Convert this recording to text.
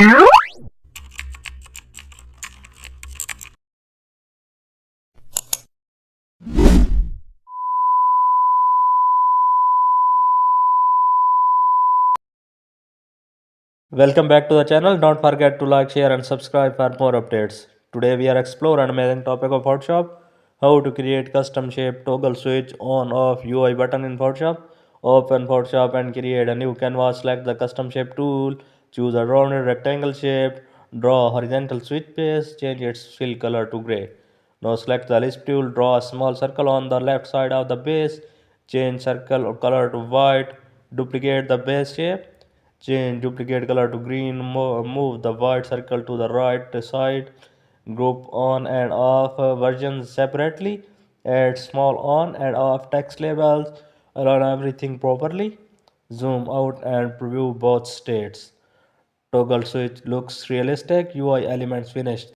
Welcome back to the channel. Don't forget to like, share and subscribe for more updates. Today we are exploring an amazing topic of Photoshop. How to create custom shape toggle switch on off UI button in Photoshop. Open Photoshop and create a new canvas. Select the custom shape tool. Choose a rounded rectangle shape. Draw a horizontal switch base. Change its fill color to gray. Now select the list tool. Draw a small circle on the left side of the base. Change circle color to white. Duplicate the base shape. Change duplicate color to green. Move the white circle to the right side. Group on and off versions separately. Add small on and off text labels. Align everything properly. Zoom out and preview both states. Toggle switch looks realistic. UI elements finished.